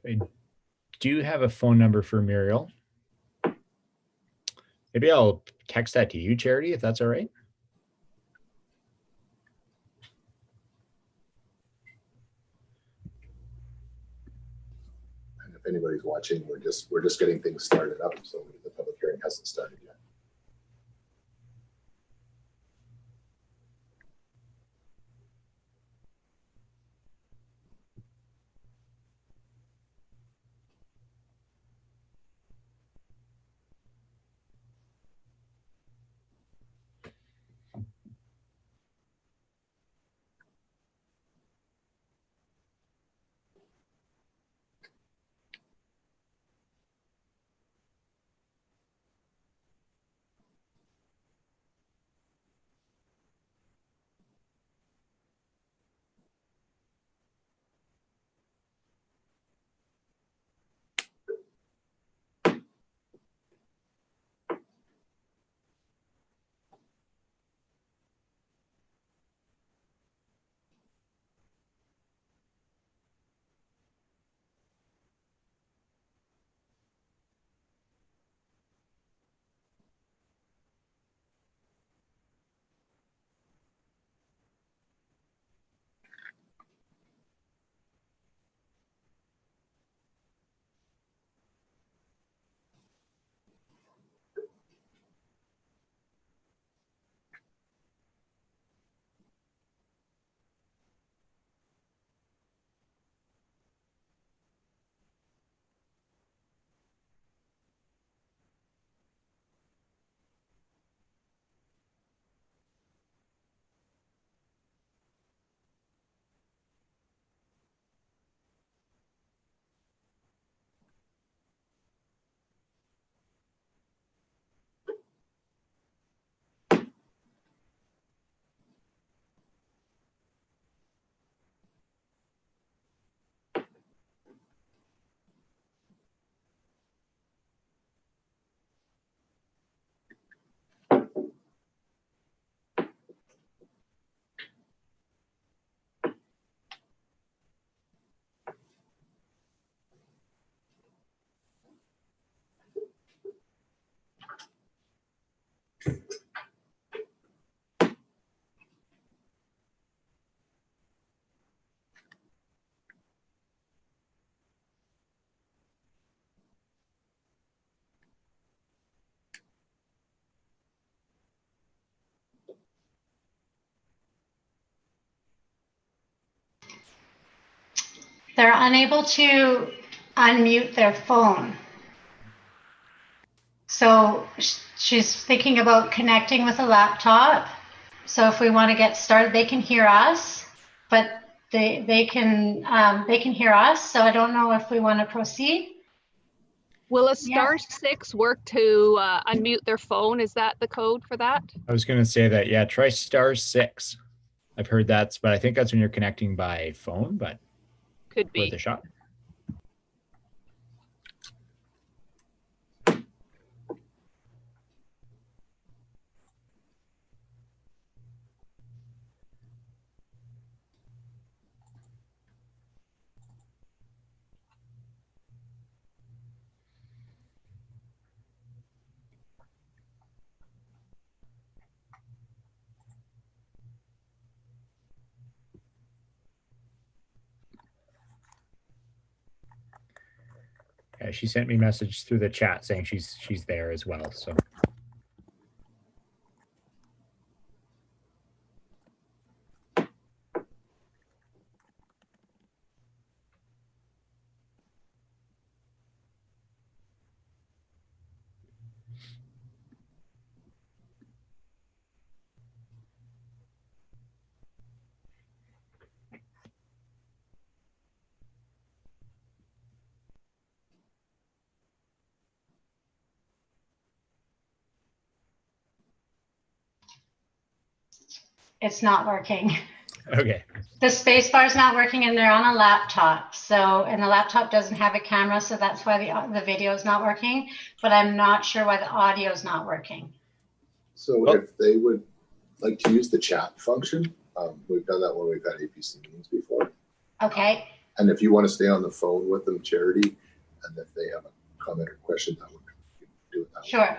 I do have a phone number for Muriel. Maybe I'll text that to you, Charity, if that's all right. And if anybody's watching, we're just getting things started up, so the public hearing hasn't started yet. They're unable to unmute their phone. So she's thinking about connecting with a laptop. So if we want to get started, they can hear us, but they can hear us. So I don't know if we want to proceed. Will a *6 work to unmute their phone? Is that the code for that? I was going to say that, yeah, try *6. I've heard that's, but I think that's when you're connecting by phone, but could be worth a shot. Yeah, she sent me a message through the chat saying she's there as well. So. It's not working. Okay. The space bar is not working, and they're on a laptop. So, and the laptop doesn't have a camera, so that's why the video is not working. But I'm not sure why the audio is not working. So if they would like to use the chat function, we've done that when we've had APC meetings before. Okay. And if you want to stay on the phone with them, Charity, and if they have a comment or question, that would do it that way. Sure.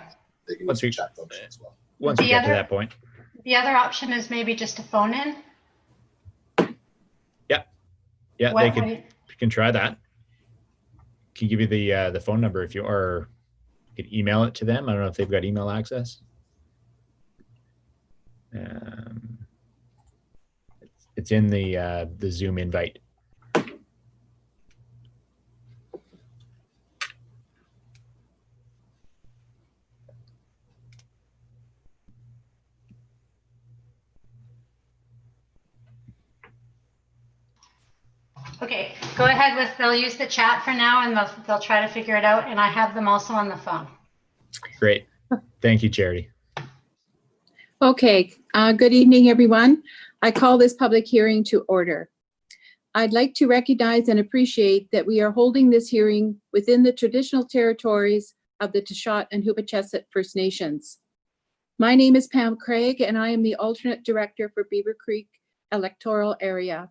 They can use the chat function as well. Once we get to that point. The other option is maybe just a phone in. Yeah, they can try that. Can give you the phone number if you or you can email it to them. I don't know if they've got email access. It's in the Zoom invite. Okay, go ahead with, they'll use the chat for now and they'll try to figure it out. And I have them also on the phone. Great. Thank you, Charity. Okay, good evening, everyone. I call this public hearing to order. I'd like to recognize and appreciate that we are holding this hearing within the traditional territories of the Taschat and Hoopacheset First Nations. My name is Pam Craig, and I am the alternate director for Beaver Creek electoral area.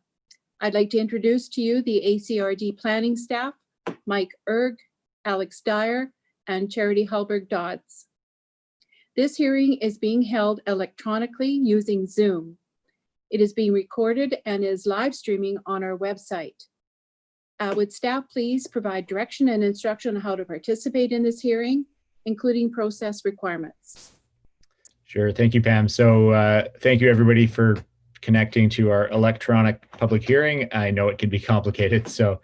I'd like to introduce to you the ACRD planning staff, Mike Erg, Alex Dyer, and Charity Hallberg Dodds. This hearing is being held electronically using Zoom. It is being recorded and is live streaming on our website. Would staff please provide direction and instruction on how to participate in this hearing, including process requirements? Sure. Thank you, Pam. So thank you, everybody, for connecting to our electronic public hearing. I know it can be complicated. So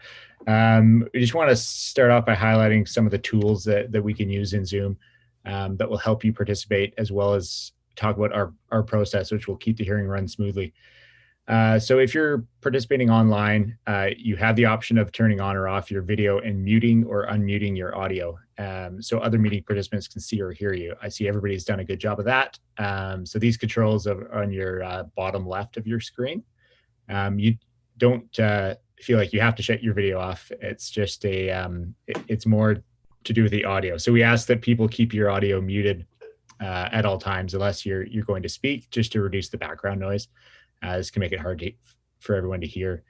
we just want to start off by highlighting some of the tools that we can use in Zoom that will help you participate, as well as talk about our process, which will keep the hearing run smoothly. So if you're participating online, you have the option of turning on or off your video and muting or unmuting your audio, so other meeting participants can see or hear you. I see everybody's done a good job of that. So these controls are on your bottom left of your screen. You don't feel like you have to shut your video off. It's just it's more to do with the audio. So we ask that people keep your audio muted at all times, unless you're going to speak, just to reduce the background noise. This can make it hard for everyone to hear.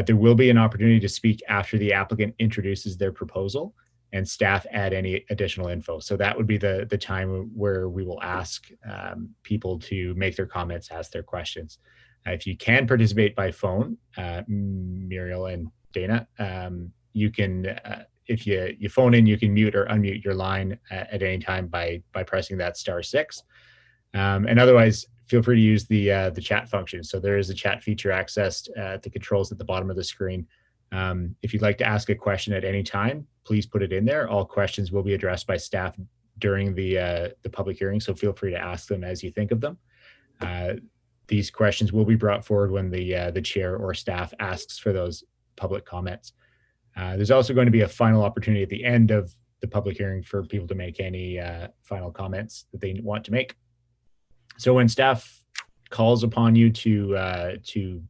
There will be an opportunity to speak after the applicant introduces their proposal and staff add any additional info. So that would be the time where we will ask people to make their comments, ask their questions. If you can participate by phone, Muriel and Dana, you can, if you phone in, you can mute or unmute your line at any time by pressing that *6. And otherwise, feel free to use the chat function. So there is a chat feature accessed at the controls at the bottom of the screen. If you'd like to ask a question at any time, please put it in there. All questions will be addressed by staff during the public hearing, so feel free to ask them as you think of them. These questions will be brought forward when the chair or staff asks for those public comments. There's also going to be a final opportunity at the end of the public hearing for people to make any final comments that they want to make. So when staff calls upon you to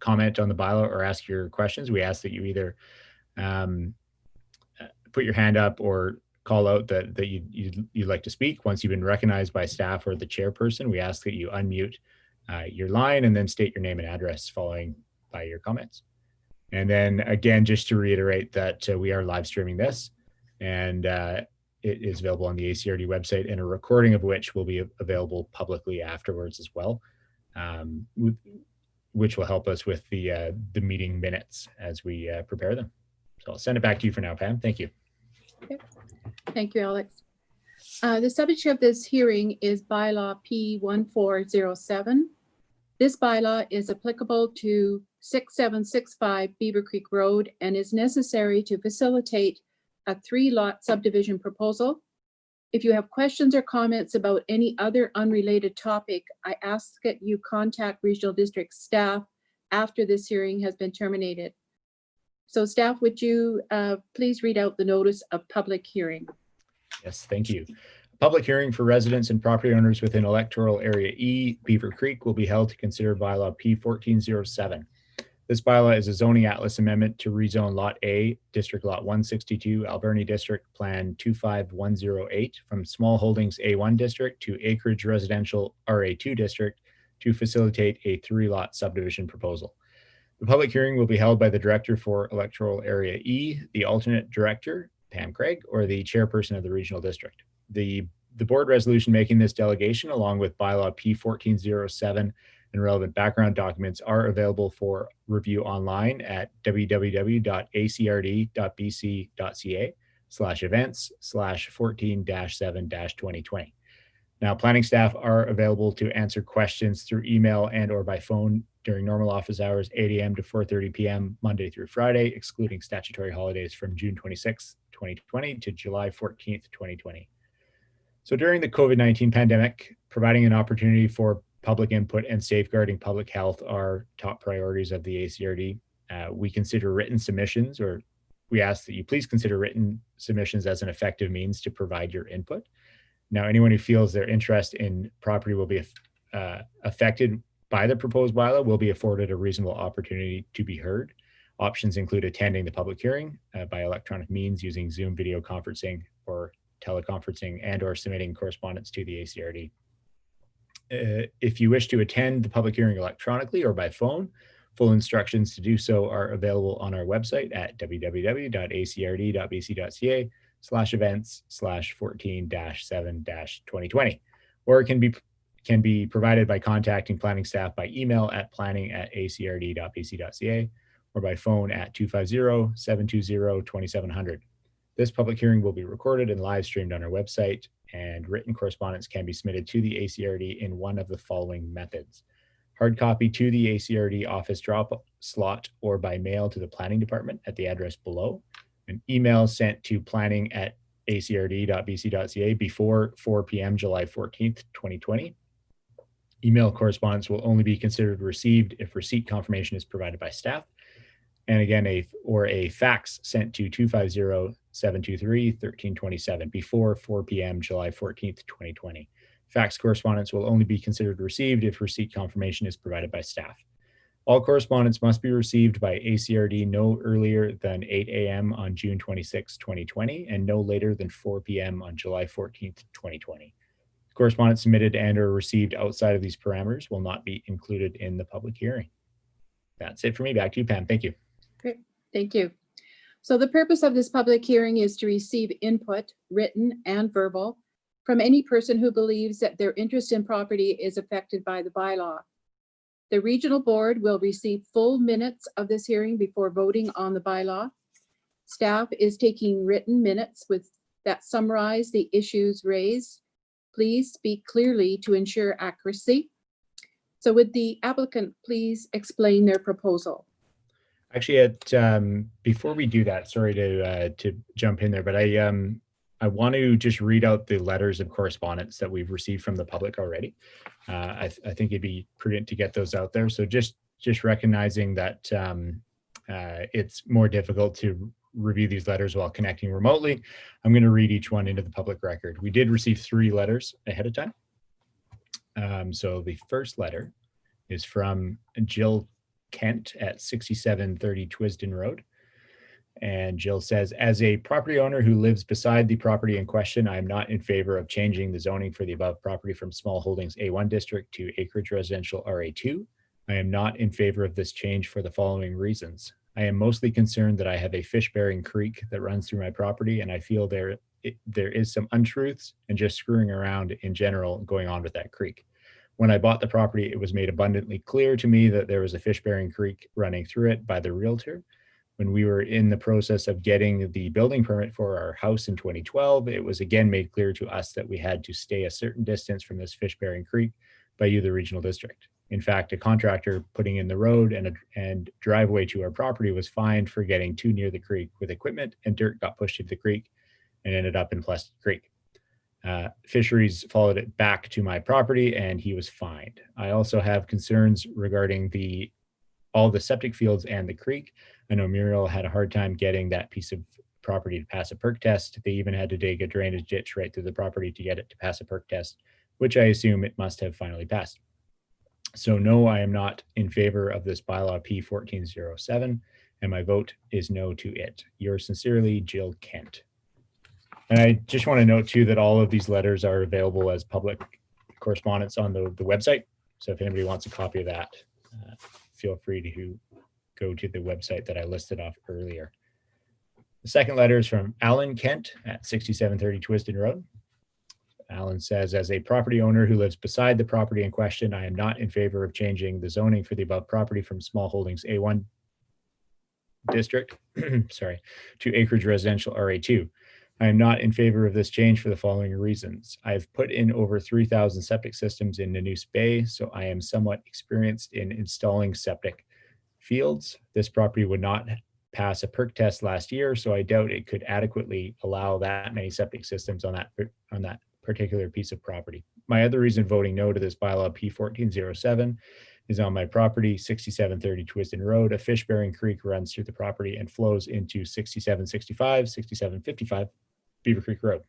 comment on the bylaw or ask your questions, we ask that you either put your hand up or call out that you'd like to speak. Once you've been recognized by staff or the chairperson, we ask that you unmute your line and then state your name and address following by your comments. And then again, just to reiterate that we are live streaming this, and it is available on the ACRD website, and a recording of which will be available publicly afterwards as well, which will help us with the meeting minutes as we prepare them. So I'll send it back to you for now, Pam. Thank you. Okay. Thank you, Alex. The subject of this hearing is Bylaw P1407. This bylaw is applicable to 6765 Beaver Creek Road and is necessary to facilitate a 3-lot subdivision proposal. If you have questions or comments about any other unrelated topic, I ask that you contact Regional District staff after this hearing has been terminated. So staff, would you please read out the notice of public hearing? Yes, thank you. Public hearing for residents and property owners within electoral area E, Beaver Creek, will be held to consider bylaw P1407. This bylaw is a zoning atlas amendment to rezone Lot A, District Lot 162, Alberni District Plan 25108 from Small Holdings A1 District to Acreage Residential RA2 District to facilitate a 3-lot subdivision proposal. The public hearing will be held by the Director for Electoral Area E, the alternate director, Pam Craig, or the chairperson of the regional district. The board resolution making this delegation, along with Bylaw P1407 and relevant background documents, are available for review online at www.acrd.bc.ca/events/14-7-2020. Now, planning staff are available to answer questions through email and or by phone during normal office hours, 8 a.m. to 4:30 p.m. Monday through Friday, excluding statutory holidays from June 26, 2020 to July 14th, 2020. So during the COVID-19 pandemic, providing an opportunity for public input and safeguarding public health are top priorities of the ACRD. We consider written submissions, or we ask that you please consider written submissions as an effective means to provide your input. Now, anyone who feels their interest in property will be affected by the proposed bylaw will be afforded a reasonable opportunity to be heard. Options include attending the public hearing by electronic means using Zoom video conferencing or teleconferencing, and or submitting correspondence to the ACRD. If you wish to attend the public hearing electronically or by phone, full instructions to do so are available on our website at www.acrd.bc.ca/events/14-7-2020, or it can be provided by contacting planning staff by email at planning@acrd.bc.ca or by phone at 250-720-2700. This public hearing will be recorded and live streamed on our website, and written correspondence can be submitted to the ACRD in one of the following methods: hard copy to the ACRD office drop slot or by mail to the planning department at the address below, an email sent to planning@acrd.bc.ca before 4 p.m. July 14th, 2020. Email correspondence will only be considered received if receipt confirmation is provided by staff. And again, a fax sent to 250-723-1327 before 4 p.m. July 14th, 2020. Fax correspondence will only be considered received if receipt confirmation is provided by staff. All correspondence must be received by ACRD no earlier than 8 a.m. on June 26, 2020, and no later than 4 p.m. on July 14th, 2020. Correspondence submitted and or received outside of these parameters will not be included in the public hearing. That's it for me. Back to you, Pam. Thank you. Great, thank you. So the purpose of this public hearing is to receive input, written and verbal, from any person who believes that their interest in property is affected by the bylaw. The regional board will receive full minutes of this hearing before voting on the bylaw. Staff is taking written minutes that summarize the issues raised. Please speak clearly to ensure accuracy. So would the applicant please explain their proposal? Actually, before we do that, sorry to jump in there, but I want to just read out the letters of correspondence that we've received from the public already. I think it'd be prudent to get those out there. So just recognizing that it's more difficult to review these letters while connecting remotely, I'm going to read each one into the public record. We did receive 3 letters ahead of time. So the first letter is from Jill Kent at 6730 Twisden Road. And Jill says, as a property owner who lives beside the property in question, I am not in favor of changing the zoning for the above property from small holdings A1 district to acreage residential RA2. I am not in favor of this change for the following reasons. I am mostly concerned that I have a fish-bearing creek that runs through my property, and I feel there is some untruths and just screwing around in general going on with that creek. When I bought the property, it was made abundantly clear to me that there was a fish-bearing creek running through it by the realtor. When we were in the process of getting the building permit for our house in 2012, it was again made clear to us that we had to stay a certain distance from this fish-bearing creek by you, the regional district. In fact, a contractor putting in the road and driveway to our property was fined for getting too near the creek with equipment, and dirt got pushed into the creek and ended up in Plested Creek. Fisheries followed it back to my property and he was fined. I also have concerns regarding all the septic fields and the creek. I know Muriel had a hard time getting that piece of property to pass a perk test. They even had to dig a drainage ditch right through the property to get it to pass a perk test, which I assume it must have finally passed. So no, I am not in favor of this bylaw P1407, and my vote is no to it. Yours sincerely, Jill Kent. And I just want to note too that all of these letters are available as public correspondence on the website. So if anybody wants a copy of that, feel free to go to the website that I listed off earlier. The second letter is from Alan Kent at 6730 Twiston Road. Alan says, as a property owner who lives beside the property in question, I am not in favor of changing the zoning for the above property from small holdings A1 district, sorry, to acreage residential RA2. I am not in favor of this change for the following reasons. I've put in over 3,000 septic systems in Nanoose Bay, so I am somewhat experienced in installing septic fields. This property would not pass a perk test last year, so I doubt it could adequately allow that many septic systems on that particular piece of property. My other reason voting no to this bylaw P1407 is on my property, 6730 Twiston Road. A fish-bearing creek runs through the property and flows into 6765, 6755 Beaver Creek Road,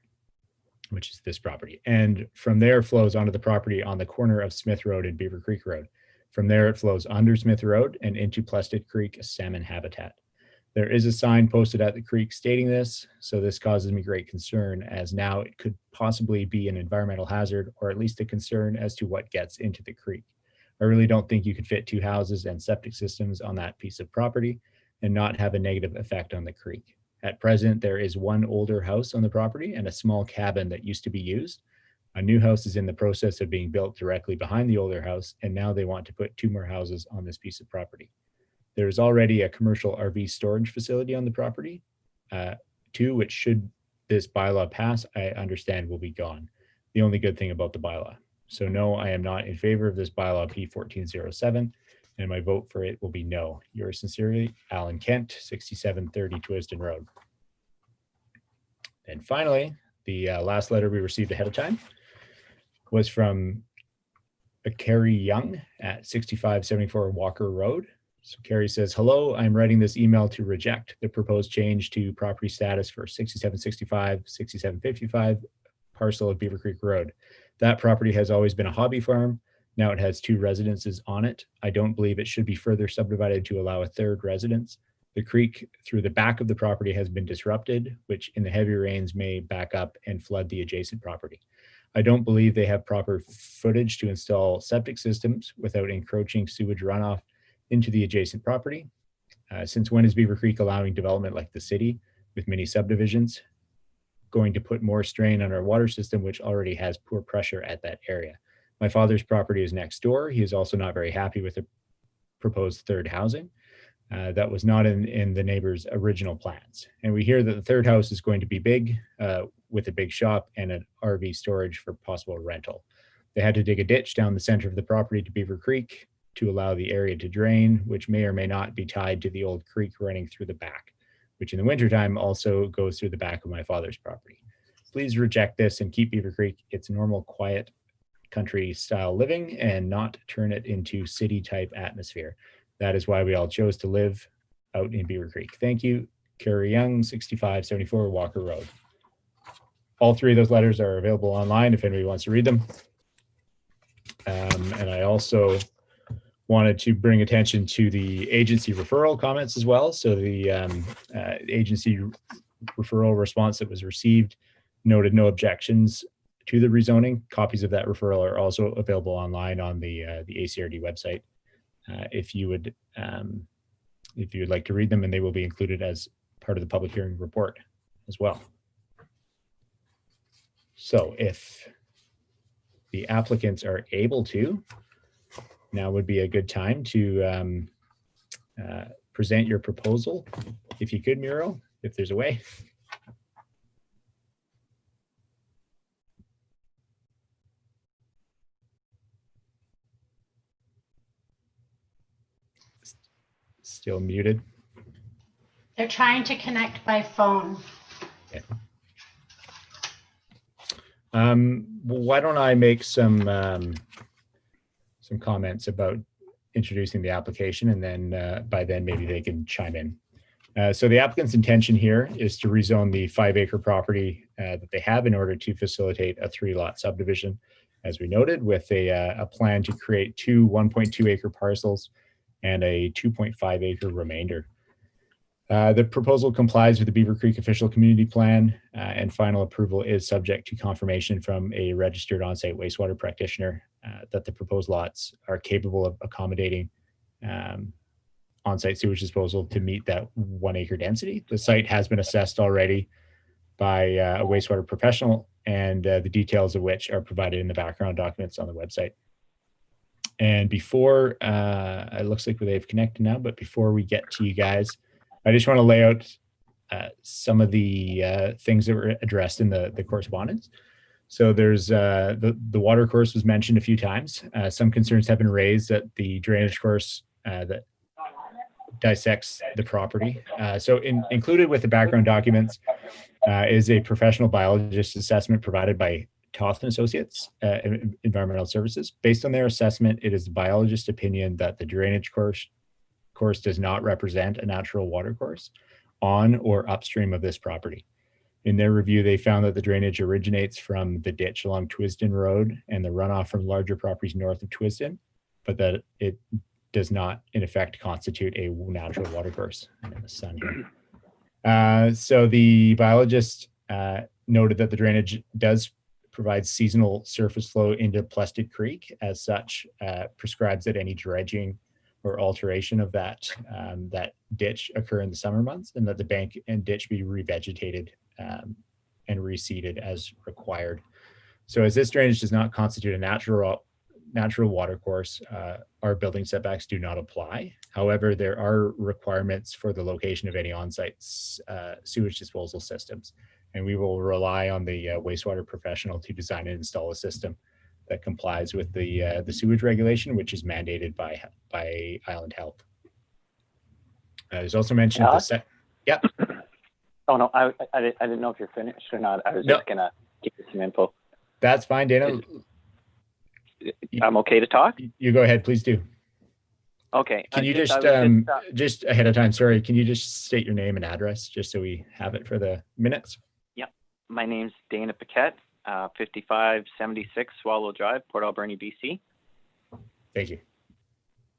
which is this property. And from there flows onto the property on the corner of Smith Road and Beaver Creek Road. From there, it flows under Smith Road and into Plested Creek, a salmon habitat. There is a sign posted at the creek stating this, so this causes me great concern, as now it could possibly be an environmental hazard, or at least a concern as to what gets into the creek. I really don't think you could fit 2 houses and septic systems on that piece of property and not have a negative effect on the creek. At present, there is 1 older house on the property and a small cabin that used to be used. A new house is in the process of being built directly behind the older house, and now they want to put 2 more houses on this piece of property. There is already a commercial RV storage facility on the property, 2, which should this bylaw pass, I understand will be gone. The only good thing about the bylaw. So no, I am not in favor of this bylaw P1407, and my vote for it will be no. Yours sincerely, Alan Kent, 6730 Twiston Road. And finally, the last letter we received ahead of time was from Carrie Young at 6574 Walker Road. So Carrie says, hello, I'm writing this email to reject the proposed change to property status for 6765, 6755 parcel of Beaver Creek Road. That property has always been a hobby farm. Now it has 2 residences on it. I don't believe it should be further subdivided to allow a 3rd residence. The creek through the back of the property has been disrupted, which in the heavy rains may back up and flood the adjacent property. I don't believe they have proper footage to install septic systems without encroaching sewage runoff into the adjacent property. Since when is Beaver Creek allowing development like the city with many subdivisions going to put more strain on our water system, which already has poor pressure at that area? My father's property is next door. He is also not very happy with the proposed 3rd housing. That was not in the neighbor's original plans. And we hear that the 3rd house is going to be big with a big shop and an RV storage for possible rental. They had to dig a ditch down the center of the property to Beaver Creek to allow the area to drain, which may or may not be tied to the old creek running through the back, which in the wintertime also goes through the back of my father's property. Please reject this and keep Beaver Creek its normal, quiet, country style living and not turn it into city type atmosphere. That is why we all chose to live out in Beaver Creek. Thank you, Carrie Young, 6574 Walker Road. All 3 of those letters are available online if anybody wants to read them. And I also wanted to bring attention to the agency referral comments as well. So the agency referral response that was received noted no objections to the rezoning. Copies of that referral are also available online on the ACRD website. If you would like to read them, and they will be included as part of the public hearing report as well. So if the applicants are able to, now would be a good time to present your proposal. If you could, Muriel, if there's a way. Still muted. They're trying to connect by phone. Okay. Why don't I make some comments about introducing the application, and then by then maybe they can chime in. So the applicant's intention here is to rezone the 5-acre property that they have in order to facilitate a 3-lot subdivision, as we noted, with a plan to create 2 1.2-acre parcels and a 2.5-acre remainder. The proposal complies with the Beaver Creek Official Community Plan, and final approval is subject to confirmation from a registered on-site wastewater practitioner that the proposed lots are capable of accommodating on-site sewage disposal to meet that 1 acre density. The site has been assessed already by a wastewater professional, and the details of which are provided in the background documents on the website. And before, it looks like they've connected now, but before we get to you guys, I just want to lay out some of the things that were addressed in the correspondence. So there's the water course was mentioned a few times. Some concerns have been raised that the drainage course that dissects the property. So included with the background documents is a professional biologist assessment provided by Toth and Associates, Environmental Services. Based on their assessment, it is the biologist's opinion that the drainage course does not represent a natural water course on or upstream of this property. In their review, they found that the drainage originates from the ditch along Twisden Road and the runoff from larger properties north of Twisden, but that it does not, in effect, constitute a natural water course. I'm in the sun here. So the biologist noted that the drainage does provide seasonal surface flow into Plested Creek. As such, prescribes that any dredging or alteration of that ditch occur in the summer months, and that the bank and ditch be revegetated and reseeded as required. So as this drainage does not constitute a natural water course, our building setbacks do not apply. However, there are requirements for the location of any on-site sewage disposal systems, and we will rely on the wastewater professional to design and install a system that complies with the sewage regulation, which is mandated by Island Health. There's also mentioned the Yep. Oh no, I didn't know if you're finished or not. I was just gonna give you some info. That's fine, Dana. I'm okay to talk? You go ahead, please do. Okay. Can you just ahead of time, sorry, can you just state your name and address just so we have it for the minutes? Yeah, my name's Dana Paquette, 5576 Swallow Drive, Port Alberni, BC. Thank you.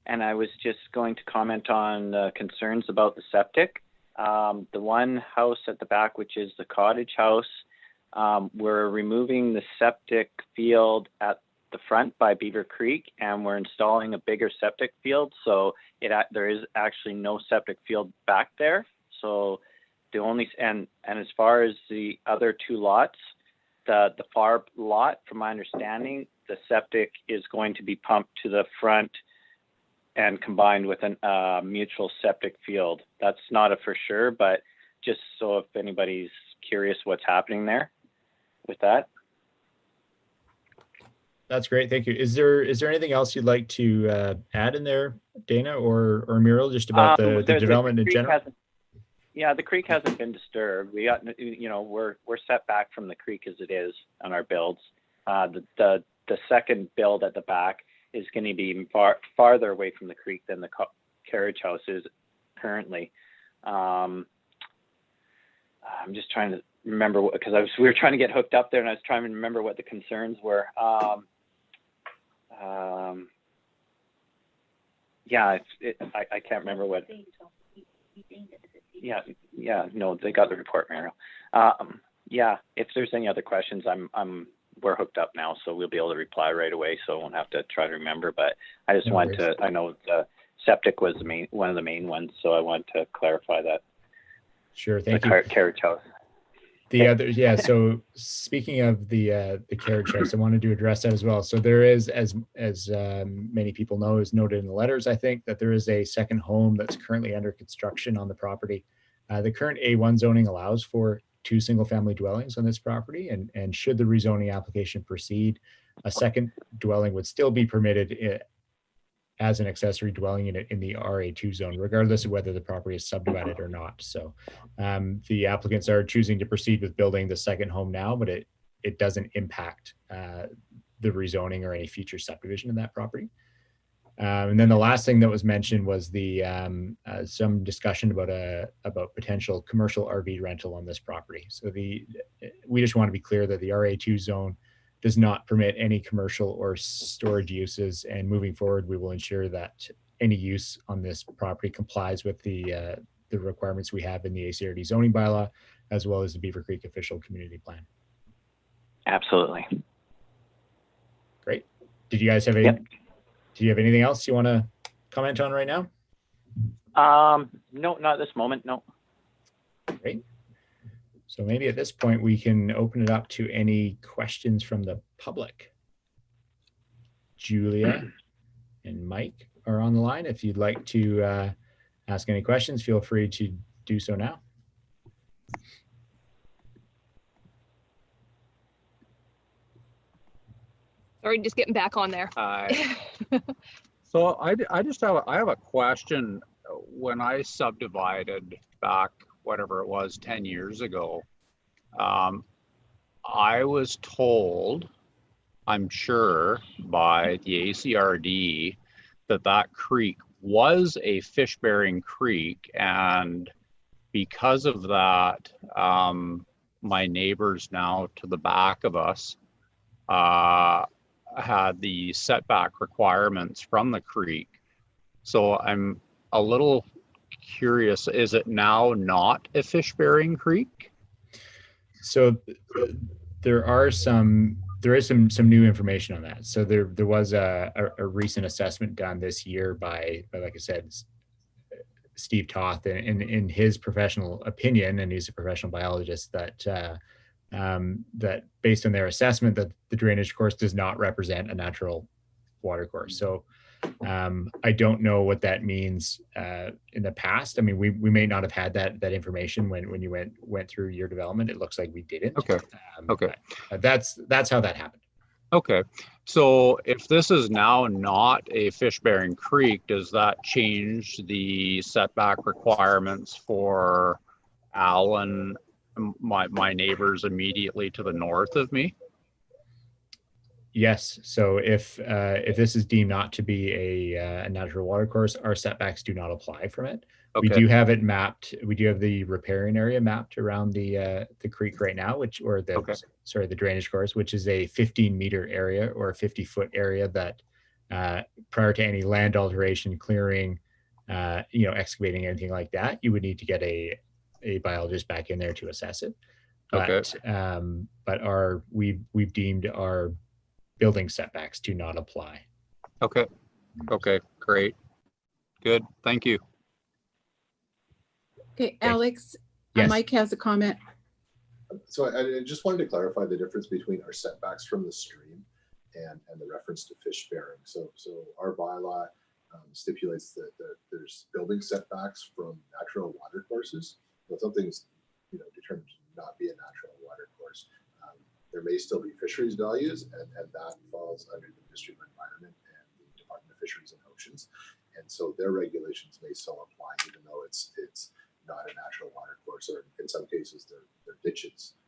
And I was just going to comment on concerns about the septic. The one house at the back, which is the cottage house, we're removing the septic field at the front by Beaver Creek, and we're installing a bigger septic field. So there is actually no septic field back there. So the only, and as far as the other two lots, the far lot, from my understanding, the septic is going to be pumped to the front and combined with a mutual septic field. That's not a for sure, but just so if anybody's curious what's happening there with that. That's great, thank you. Is there anything else you'd like to add in there, Dana or Muriel, just about the development in general? Yeah, the creek hasn't been disturbed. We got, we're set back from the creek as it is on our builds. The second build at the back is going to be even farther away from the creek than the carriage house is currently. I'm just trying to remember because we were trying to get hooked up there, and I was trying to remember what the concerns were. I can't remember what. No, they got the report, Muriel. If there's any other questions, we're hooked up now, so we'll be able to reply right away, so I won't have to try to remember. But I just wanted to. I know the septic was one of the main ones, so I wanted to clarify that. Sure, thank you. Carriage house. The other, so speaking of the carriage house, I wanted to address that as well. So there is, as many people know, is noted in the letters, I think, that there is a second home that's currently under construction on the property. The current A1 zoning allows for 2 single-family dwellings on this property, and should the rezoning application proceed, a second dwelling would still be permitted as an accessory dwelling unit in the RA2 zone, regardless of whether the property is subdivided or not. So the applicants are choosing to proceed with building the second home now, but it doesn't impact the rezoning or any future subdivision in that property. And then the last thing that was mentioned was the some discussion about potential commercial RV rental on this property. So we just want to be clear that the RA2 zone does not permit any commercial or storage uses, and moving forward, we will ensure that any use on this property complies with the requirements we have in the ACRD zoning bylaw, as well as the Beaver Creek official community plan. Absolutely. Great. Did you guys have Do you have anything else you want to comment on right now? No, not at this moment, no. Great. So maybe at this point, we can open it up to any questions from the public. Julia and Mike are on the line. If you'd like to ask any questions, feel free to do so now. Sorry, just getting back on there. So I just have a question. When I subdivided back, whatever it was, 10 years ago, I was told, I'm sure, by the ACRD that that creek was a fish-bearing creek, and because of that, my neighbors now to the back of us had the setback requirements from the creek. So I'm a little curious, is it now not a fish-bearing creek? So there is some new information on that. So there was a recent assessment done this year by like I said, Steve Toth, in his professional opinion, and he's a professional biologist, that that based on their assessment that the drainage course does not represent a natural water course. So I don't know what that means in the past. I mean, we may not have had that information when you went through your development. It looks like we didn't. Okay. Okay. That's how that happened. Okay. So if this is now not a fish-bearing creek, does that change the setback requirements for Allen, my neighbors immediately to the north of me? Yes. So if this is deemed not to be a natural water course, our setbacks do not apply from it. Okay. We do have it mapped. We do have the riparian area mapped around the creek right now, the drainage course, which is a 15-meter area or a 50-foot area that prior to any land alteration, clearing, excavating, anything like that, you would need to get a biologist back in there to assess it. But Okay. But we've deemed our building setbacks to not apply. Okay. Okay. Great. Good. Thank you. Okay, Alex, Yes. Mike has a comment. So I just wanted to clarify the difference between our setbacks from the stream and the reference to fish bearing. So our bylaw stipulates that there's building setbacks from natural water courses. So if something's determined to not be a natural water course, there may still be fisheries values, and that falls under the Ministry of Environment and the Department of Fisheries and Oceans. And so their regulations may still apply, even though it's not a natural water course, or in some cases they're ditches,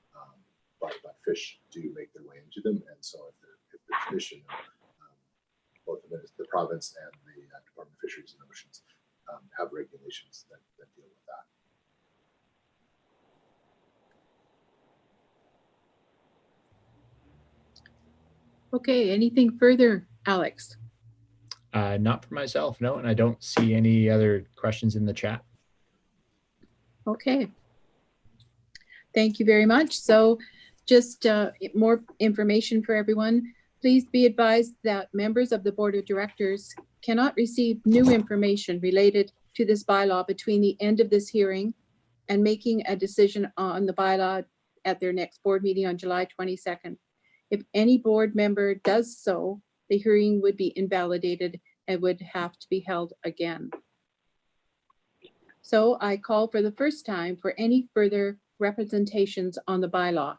but fish do make their way into them. And so if there's fish in them, both the province and the Department of Fisheries and Oceans have regulations that deal with that. Okay, anything further, Alex? Not for myself, no, and I don't see any other questions in the chat. Okay. Thank you very much. So just more information for everyone. Please be advised that members of the Board of Directors cannot receive new information related to this bylaw between the end of this hearing and making a decision on the bylaw at their next board meeting on July 22nd. If any board member does so, the hearing would be invalidated and would have to be held again. So I call for the first time for any further representations on the bylaw.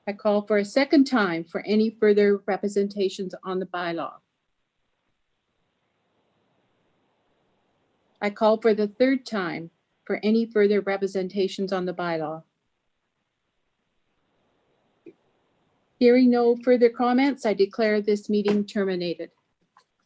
I call for a second time for any further representations on the bylaw. I call for the third time for any further representations on the bylaw. Hearing no further comments, I declare this meeting terminated.